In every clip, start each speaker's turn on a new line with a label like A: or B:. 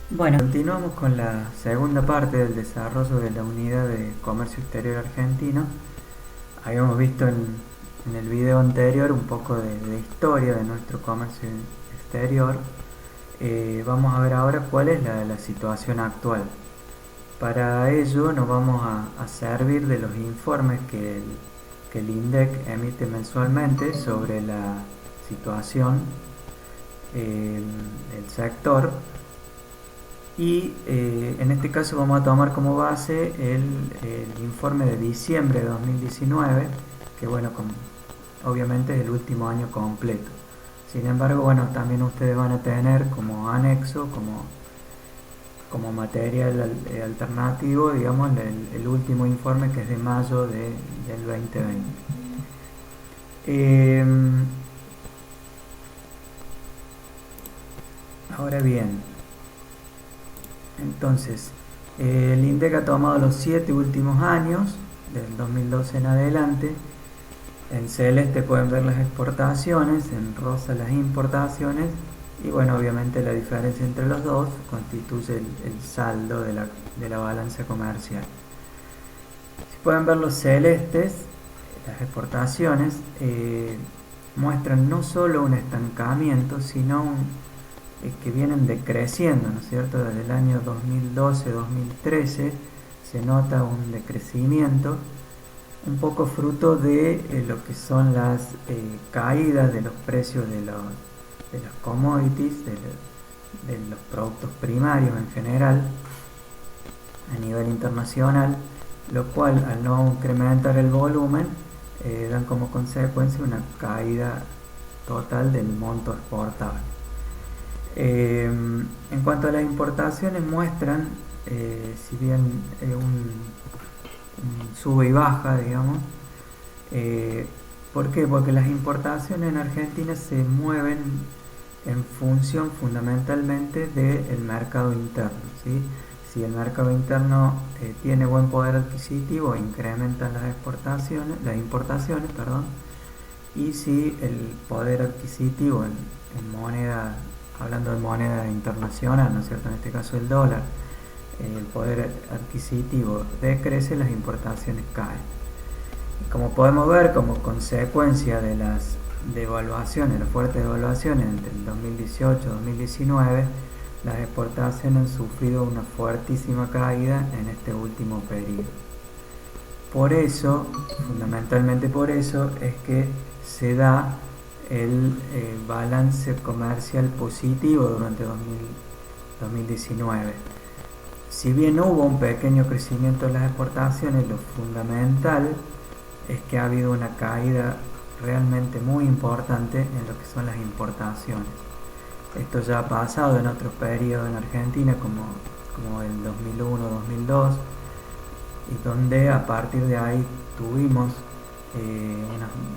A: Bueno, continuamos con la segunda parte del desarrollo de la unidad de comercio exterior argentino. Habíamos visto en el video anterior un poco de historia de nuestro comercio exterior. Vamos a ver ahora cuál es la situación actual. Para ello nos vamos a servir de los informes que el INDEC emite mensualmente sobre la situación del sector. Y en este caso vamos a tomar como base el informe de diciembre de 2019, que bueno, obviamente es el último año completo. Sin embargo, bueno, también ustedes van a tener como anexo, como material alternativo, digamos, el último informe, que es de mayo del 2020. Eh, Ahora bien, entonces, el INDEC ha tomado los 7 últimos años, del 2012 en adelante. En celeste pueden ver las exportaciones, en rosa las importaciones, y bueno, obviamente la diferencia entre los dos constituye el saldo de la balanza comercial. Si pueden ver los celestes, las exportaciones muestran no solo un estancamiento, sino que vienen decreciendo, ¿no es cierto? Desde el año 2012-2013 se nota un decrecimiento, un poco fruto de lo que son las caídas de los precios de los commodities, de los productos primarios en general, a nivel internacional, lo cual, al no incrementar el volumen, dan como consecuencia una caída total del monto exportable. En cuanto a las importaciones, muestran, si bien un sube y baja, digamos. ¿Por qué? Porque las importaciones en Argentina se mueven en función fundamentalmente del mercado interno, ¿sí? Si el mercado interno tiene buen poder adquisitivo, incrementan las importaciones, perdón. Y si el poder adquisitivo en moneda, hablando de moneda internacional, ¿no es cierto? En este caso el dólar, el poder adquisitivo decrece, las importaciones caen. Y como podemos ver, como consecuencia de las devaluaciones, las fuertes devaluaciones entre el 2018 y 2019, las exportaciones han sufrido una fuertísima caída en este último periodo. Por eso, fundamentalmente por eso, es que se da el balance comercial positivo durante 2019. Si bien hubo un pequeño crecimiento en las exportaciones, lo fundamental es que ha habido una caída realmente muy importante en lo que son las importaciones. Esto ya ha pasado en otros periodos en Argentina, como el 2001-2002, y donde a partir de ahí tuvimos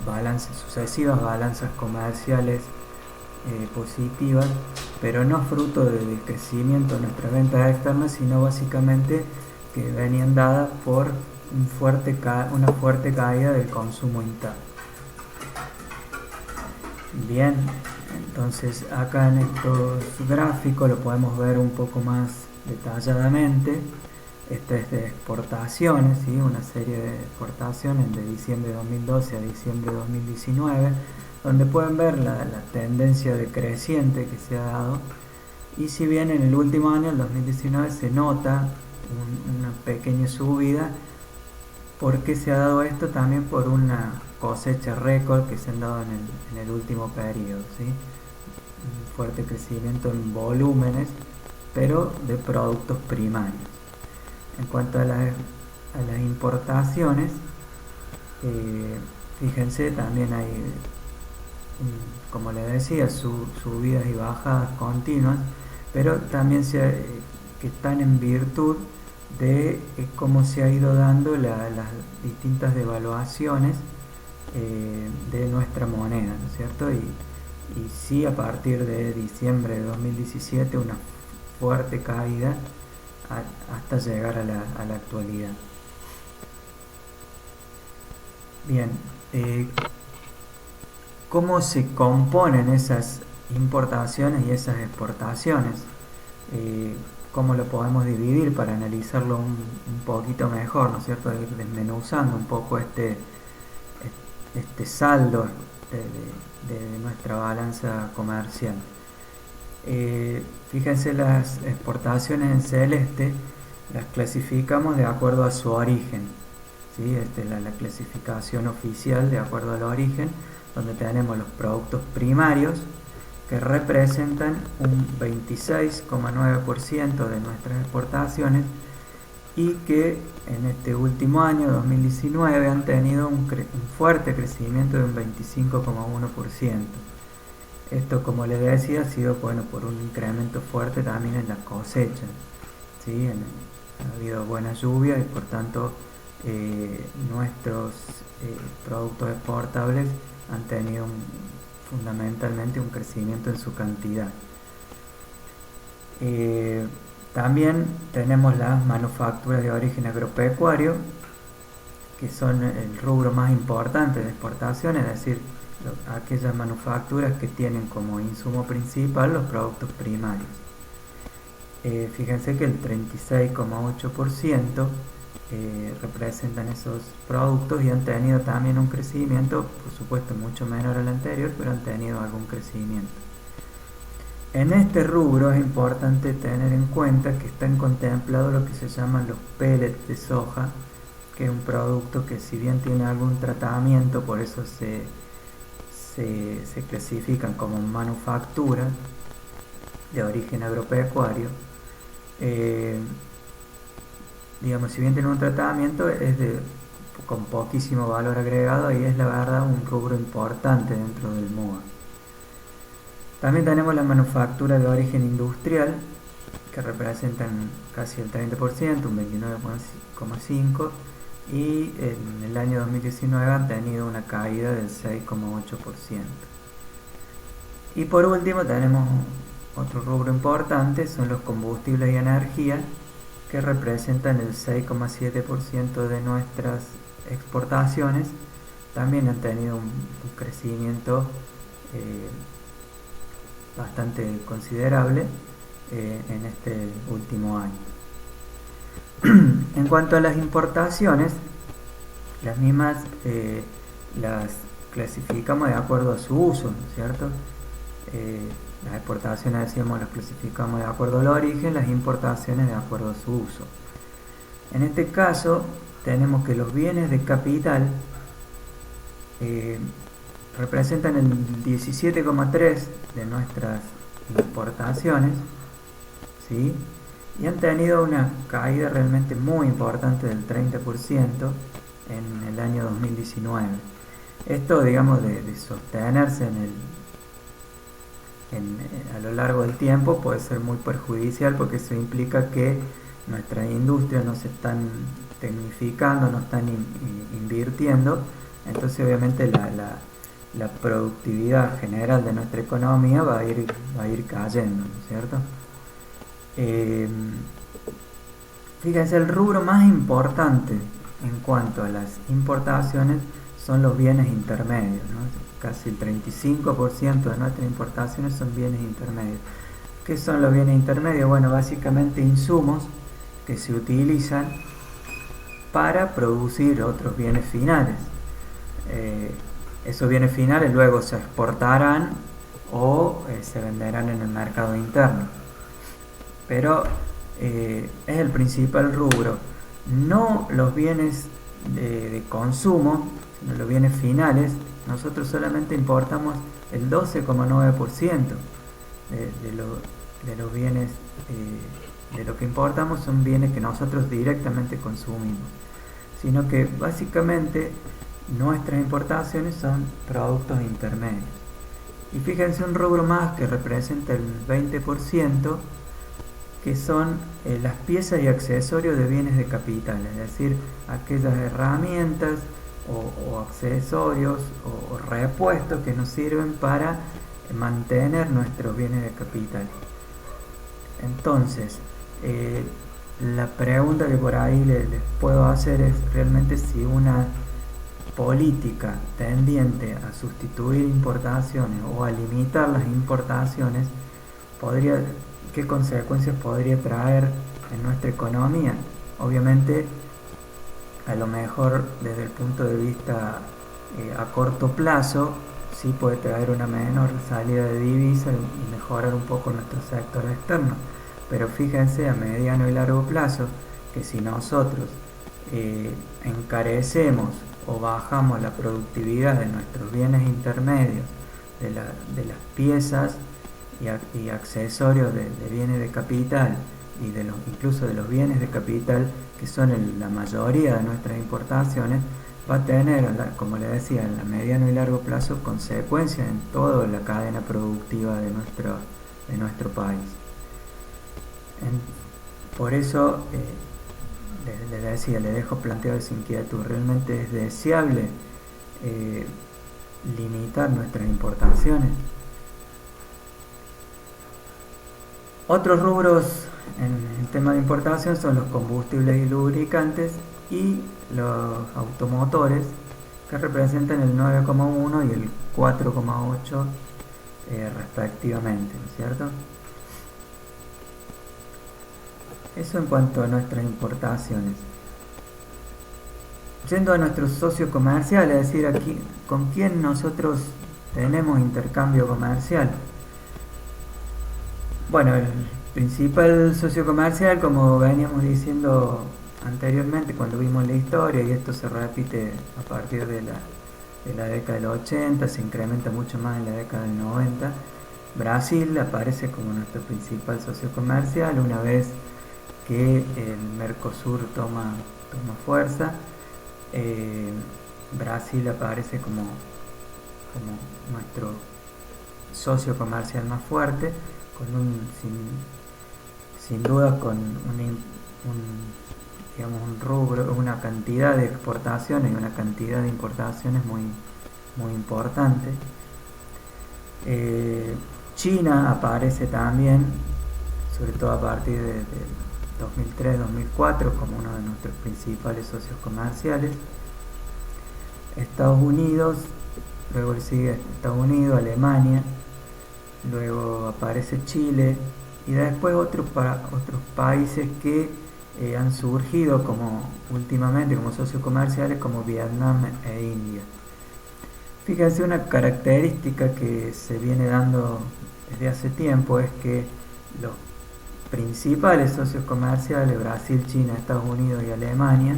A: unas sucesivas balanzas comerciales positivas, pero no fruto del crecimiento de nuestras ventas externas, sino básicamente que venían dadas por una fuerte caída del consumo interno. Bien, entonces acá en estos gráficos lo podemos ver un poco más detalladamente. Esta es de exportaciones, ¿sí? Una serie de exportaciones de diciembre de 2012 a diciembre de 2019, donde pueden ver la tendencia decreciente que se ha dado. Y si bien en el último año, el 2019, se nota una pequeña subida, ¿por qué se ha dado esto? También por una cosecha récord que se han dado en el último periodo, ¿sí? Un fuerte crecimiento en volúmenes, pero de productos primarios. En cuanto a las importaciones, fíjense, también hay, como les decía, subidas y bajadas continuas, pero también que están en virtud de cómo se ha ido dando las distintas devaluaciones de nuestra moneda, ¿no es cierto? Y sí, a partir de diciembre de 2017, una fuerte caída hasta llegar a la actualidad. Bien, ¿cómo se componen esas importaciones y esas exportaciones? cómo lo podemos dividir para analizarlo un poquito mejor, ¿no es cierto? Ir desmenuzando un poco este saldo de nuestra balanza comercial. Fíjense, las exportaciones en celeste las clasificamos de acuerdo a su origen, ¿sí? Esta es la clasificación oficial de acuerdo al origen, donde tenemos los productos primarios que representan un 26,9% de nuestras exportaciones y que en este último año 2019 han tenido un fuerte crecimiento de un 25,1%. Esto, como les decía, ha sido por un incremento fuerte también en la cosecha, ¿sí? Ha habido buena lluvia y por tanto nuestros productos exportables han tenido fundamentalmente un crecimiento en su cantidad. También tenemos las manufacturas de origen agropecuario, que son el rubro más importante de exportación, es decir, aquellas manufacturas que tienen como insumo principal los productos primarios. Fíjense que el 36,8% representan esos productos y han tenido también un crecimiento, por supuesto mucho menor al anterior, pero han tenido algún crecimiento. En este rubro es importante tener en cuenta que están contemplados lo que se llaman los pellets de soja, que es un producto que, si bien tiene algún tratamiento, por eso se clasifican como manufacturas de origen agropecuario. Digamos, si bien tiene un tratamiento, es con poquísimo valor agregado y es la verdad un rubro importante dentro del MUA. También tenemos la manufactura de origen industrial, que representan casi el 30%, un 29,5%, y en el año 2019 han tenido una caída del 6,8%. Y por último tenemos otro rubro importante, son los combustibles y energía, que representan el 6,7% de nuestras exportaciones. También han tenido un crecimiento bastante considerable en este último año. En cuanto a las importaciones, las mismas las clasificamos de acuerdo a su uso, ¿no es cierto? Las exportaciones, decíamos, las clasificamos de acuerdo al origen, las importaciones de acuerdo a su uso. En este caso tenemos que los bienes de capital representan el 17,3% de nuestras importaciones, ¿sí? Y han tenido una caída realmente muy importante del 30% en el año 2019. Esto, digamos, de sostenerse a lo largo del tiempo puede ser muy perjudicial, porque eso implica que nuestras industrias no se están tecnificando, no están invirtiendo, entonces obviamente la productividad general de nuestra economía va a ir cayendo, ¿no es cierto? Fíjense, el rubro más importante en cuanto a las importaciones son los bienes intermedios, ¿no? Casi el 35% de nuestras importaciones son bienes intermedios. ¿Qué son los bienes intermedios? Bueno, básicamente insumos que se utilizan para producir otros bienes finales. Esos bienes finales luego se exportarán o se venderán en el mercado interno. Pero es el principal rubro, no los bienes de consumo, sino los bienes finales. Nosotros solamente importamos el 12,9% de los bienes, de lo que importamos son bienes que nosotros directamente consumimos, sino que básicamente nuestras importaciones son productos intermedios. Y fíjense, un rubro más que representa el 20%, que son las piezas y accesorios de bienes de capital, es decir, aquellas herramientas o accesorios o repuestos que nos sirven para mantener nuestros bienes de capital. Entonces, la pregunta que por ahí les puedo hacer es realmente si una política tendiente a sustituir importaciones o a limitar las importaciones podría qué consecuencias podría traer en nuestra economía. Obviamente, a lo mejor desde el punto de vista a corto plazo, sí puede traer una menor salida de divisas y mejorar un poco nuestro sector externo. Pero fíjense a mediano y largo plazo que si nosotros encarecemos o bajamos la productividad de nuestros bienes intermedios, de las piezas y accesorios de bienes de capital y incluso de los bienes de capital que son la mayoría de nuestras importaciones, va a tener, como le decía, en la mediano y largo plazo consecuencias en toda la cadena productiva de nuestro país. Por eso le decía, le dejo planteado esa inquietud. ¿Realmente es deseable limitar nuestras importaciones? Otros rubros en el tema de importación son los combustibles y lubricantes y los automotores, que representan el 9,1 y el 4,8 respectivamente, ¿no es cierto? Eso en cuanto a nuestras importaciones. Yendo a nuestros socios comerciales, es decir, aquí, ¿con quién nosotros tenemos intercambio comercial? Bueno, el principal socio comercial, como veníamos diciendo anteriormente cuando vimos la historia, y esto se repite a partir de la década del 80, se incrementa mucho más en la década del 90, Brasil aparece como nuestro principal socio comercial una vez que el Mercosur toma fuerza. Brasil aparece como nuestro socio comercial más fuerte, sin duda con un rubro, una cantidad de exportaciones y una cantidad de importaciones muy importante. China aparece también, sobre todo a partir de 2003-2004, como uno de nuestros principales socios comerciales. Estados Unidos, luego le sigue Estados Unidos, Alemania, luego aparece Chile y después otros países que han surgido últimamente como socios comerciales, como Vietnam e India. Fíjense, una característica que se viene dando desde hace tiempo es que los principales socios comerciales, Brasil, China, Estados Unidos y Alemania,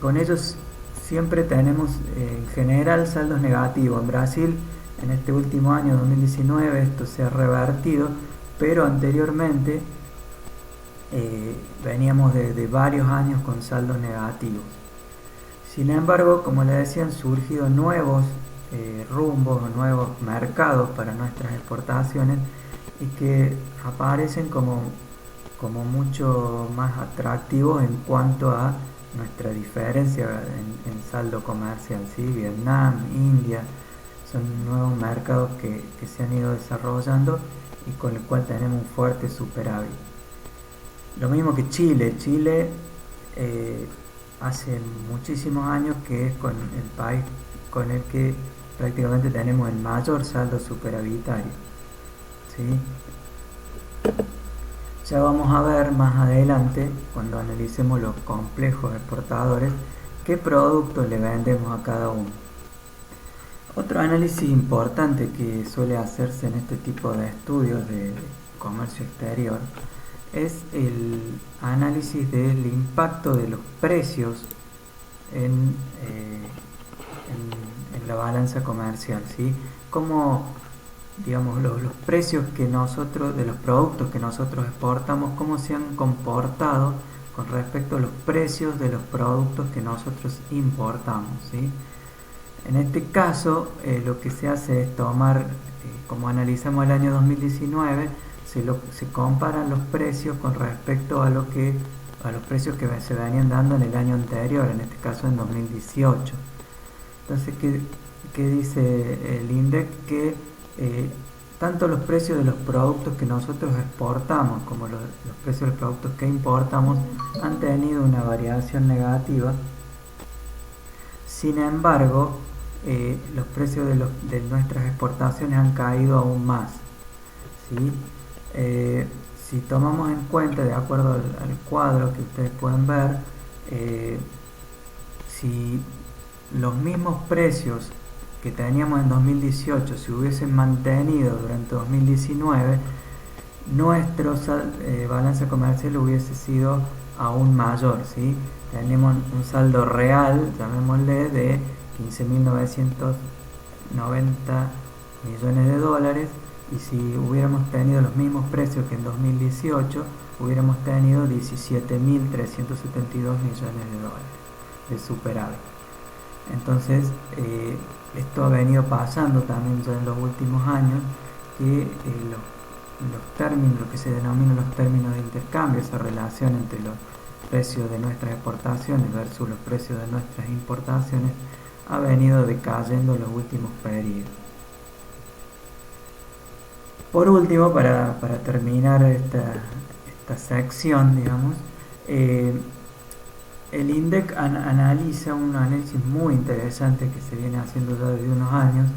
A: con ellos siempre tenemos en general saldos negativos. En Brasil, en este último año 2019, esto se ha revertido, pero anteriormente veníamos de varios años con saldos negativos. Sin embargo, como les decía, han surgido nuevos rumbos, nuevos mercados para nuestras exportaciones y que aparecen como mucho más atractivos en cuanto a nuestra diferencia en saldo comercial, ¿sí? Vietnam, India, son nuevos mercados que se han ido desarrollando y con el cual tenemos un fuerte superávit. Lo mismo que Chile. Chile hace muchísimos años que es con el país con el que prácticamente tenemos el mayor saldo superavitario, ¿sí? Ya vamos a ver más adelante, cuando analicemos los complejos exportadores, qué productos le vendemos a cada uno. Otro análisis importante que suele hacerse en este tipo de estudios de comercio exterior es el análisis del impacto de los precios en la balanza comercial, ¿sí? Cómo, digamos, los precios que nosotros, de los productos que nosotros exportamos, cómo se han comportado con respecto a los precios de los productos que nosotros importamos, ¿sí? En este caso, lo que se hace es tomar, como analizamos el año 2019, se comparan los precios con respecto a los precios que se venían dando en el año anterior, en este caso en 2018. Entonces, ¿qué dice el INDEC? Que tanto los precios de los productos que nosotros exportamos como los precios de los productos que importamos han tenido una variación negativa. Sin embargo, los precios de nuestras exportaciones han caído aún más, ¿sí? Si tomamos en cuenta, de acuerdo al cuadro que ustedes pueden ver, si los mismos precios que teníamos en 2018 se hubiesen mantenido durante 2019, nuestro balance comercial hubiese sido aún mayor, ¿sí? Tenemos un saldo real, llamémosle, de 15.990 millones de dólares, y si hubiéramos tenido los mismos precios que en 2018, hubiéramos tenido 17.372 millones de dólares de superávit. Entonces, esto ha venido pasando también ya en los últimos años, que los términos, lo que se denominan los términos de intercambio, esa relación entre los precios de nuestras exportaciones versus los precios de nuestras importaciones, ha venido decayendo en los últimos periodos. Por último, para terminar esta sección, digamos, el INDEC analiza un análisis muy interesante que se viene haciendo ya desde unos años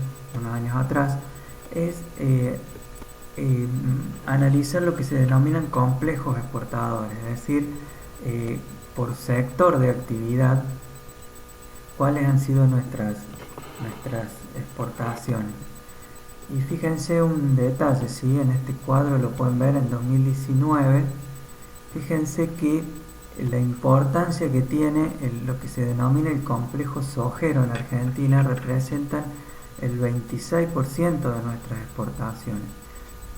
A: atrás, es analizar lo que se denominan complejos exportadores, es decir, por sector de actividad, cuáles han sido nuestras exportaciones. Y fíjense un detalle, ¿sí? En este cuadro lo pueden ver en 2019. Fíjense que la importancia que tiene lo que se denomina el complejo sojero en Argentina representan el 26% de nuestras exportaciones.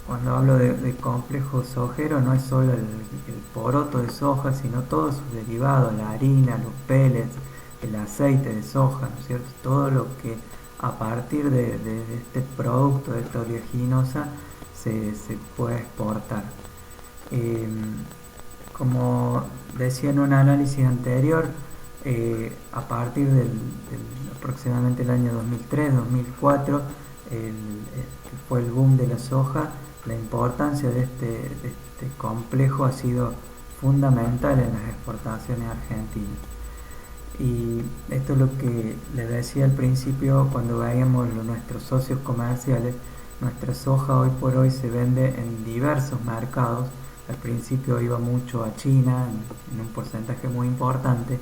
A: Cuando hablo de complejo sojero, no es solo el poroto de soja, sino todos sus derivados, la harina, los pellets, el aceite de soja, ¿no es cierto? Todo lo que a partir de este producto, de esta oleaginosa, se puede exportar. Como decía en un análisis anterior, a partir del aproximadamente el año 2003-2004, que fue el boom de la soja, la importancia de este complejo ha sido fundamental en las exportaciones argentinas. Y esto es lo que les decía al principio cuando veíamos nuestros socios comerciales. Nuestra soja hoy por hoy se vende en diversos mercados. Al principio iba mucho a China, en un porcentaje muy importante,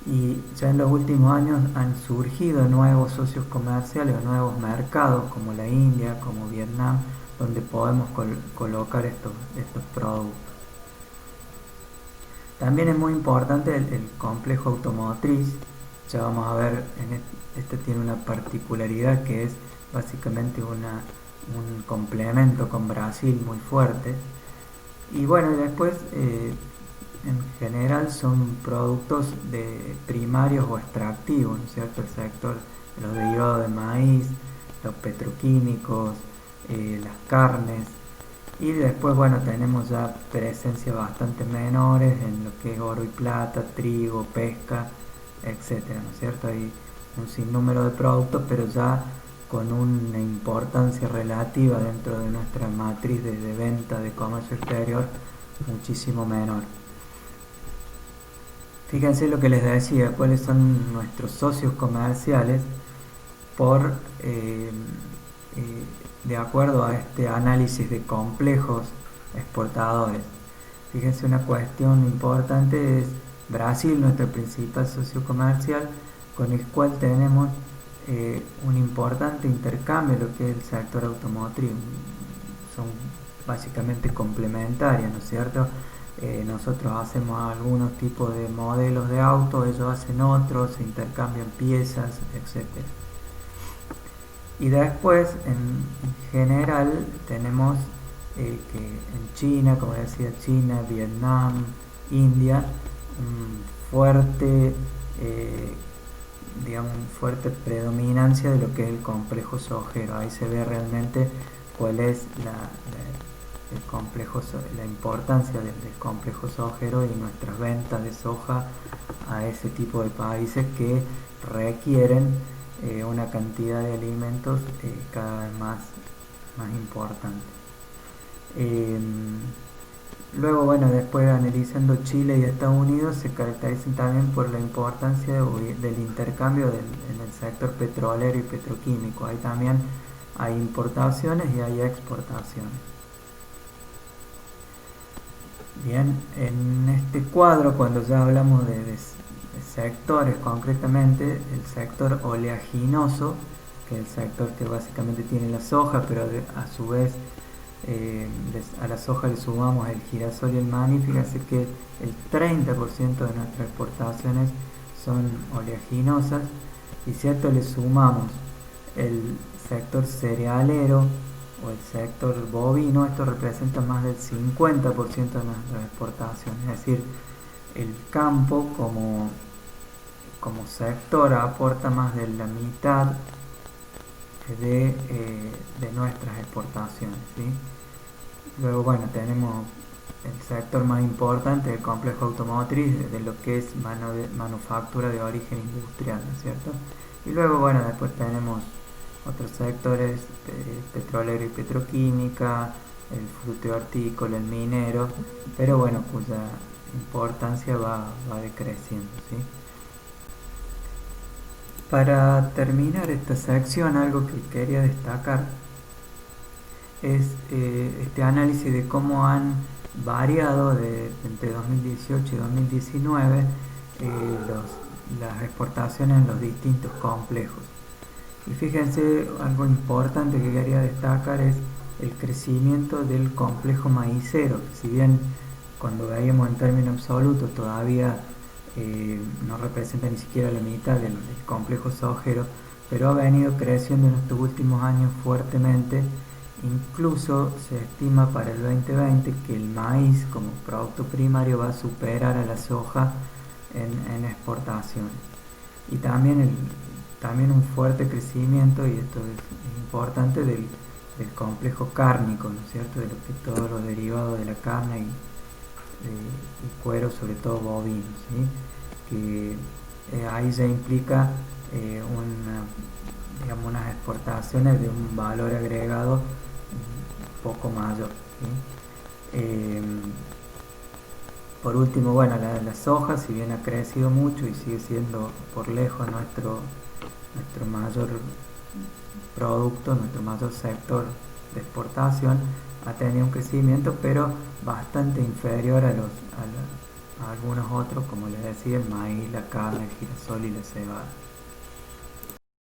A: y ya en los últimos años han surgido nuevos socios comerciales o nuevos mercados como la India, como Vietnam, donde podemos colocar estos productos. También es muy importante el complejo automotriz. Ya vamos a ver, este tiene una particularidad que es básicamente un complemento con Brasil muy fuerte. Y bueno, después en general son productos primarios o extractivos, ¿no es cierto? El sector de los derivados de maíz, los petroquímicos, las carnes. Y después, bueno, tenemos ya presencia bastante menores en lo que es oro y plata, trigo, pesca, etcétera, ¿no es cierto? Hay un sinnúmero de productos, pero ya con una importancia relativa dentro de nuestra matriz de venta de comercio exterior muchísimo menor. Fíjense lo que les decía, cuáles son nuestros socios comerciales por de acuerdo a este análisis de complejos exportadores. Fíjense, una cuestión importante es Brasil, nuestro principal socio comercial, con el cual tenemos un importante intercambio en lo que es el sector automotriz. Son básicamente complementarias, ¿no es cierto? Nosotros hacemos algunos tipos de modelos de auto, ellos hacen otros, se intercambian piezas, etcétera. Y después, en general, tenemos que en China, como decía, China, Vietnam, India, un fuerte predominancia de lo que es el complejo sojero. Ahí se ve realmente cuál es la importancia del complejo sojero y nuestras ventas de soja a ese tipo de países que requieren una cantidad de alimentos cada vez más importante. Luego, bueno, después analizando Chile y Estados Unidos, se caracterizan también por la importancia del intercambio en el sector petrolero y petroquímico. Ahí también hay importaciones y hay exportaciones. Bien, en este cuadro, cuando ya hablamos de sectores concretamente, el sector oleaginoso, que es el sector que básicamente tiene la soja, pero a su vez a la soja le sumamos el girasol y el maní. Fíjense que el 30% de nuestras exportaciones son oleaginosas, y si a esto le sumamos el sector cerealero o el sector bovino, esto representa más del 50% de nuestras exportaciones. Es decir, el campo como sector aporta más de la mitad de nuestras exportaciones, ¿sí? Luego, bueno, tenemos el sector más importante, el complejo automotriz, de lo que es manufactura de origen industrial, ¿no es cierto? Y luego, bueno, después tenemos otros sectores, petrolero y petroquímica, el fruto hortícola, el minero, pero bueno, cuya importancia va decreciendo, ¿sí? Para terminar esta sección, algo que quería destacar es este análisis de cómo han variado entre 2018 y 2019 las exportaciones en los distintos complejos. Y fíjense, algo importante que quería destacar es el crecimiento del complejo maicero, que si bien cuando veíamos en términos absolutos todavía no representa ni siquiera la mitad del complejo sojero, pero ha venido creciendo en estos últimos años fuertemente. Incluso se estima para el 2020 que el maíz como producto primario va a superar a la soja en exportaciones. Y también un fuerte crecimiento, y esto es importante, del complejo cárnico, ¿no es cierto? De lo que todos los derivados de la carne y cuero, sobre todo bovino, ¿sí? Que ahí ya implica unas exportaciones de un valor agregado un poco mayor, ¿sí? Por último, bueno, la soja, si bien ha crecido mucho y sigue siendo por lejos nuestro mayor producto, nuestro mayor sector de exportación, ha tenido un crecimiento, pero bastante inferior a algunos otros, como les decía, el maíz, la carne, el girasol y la cebada.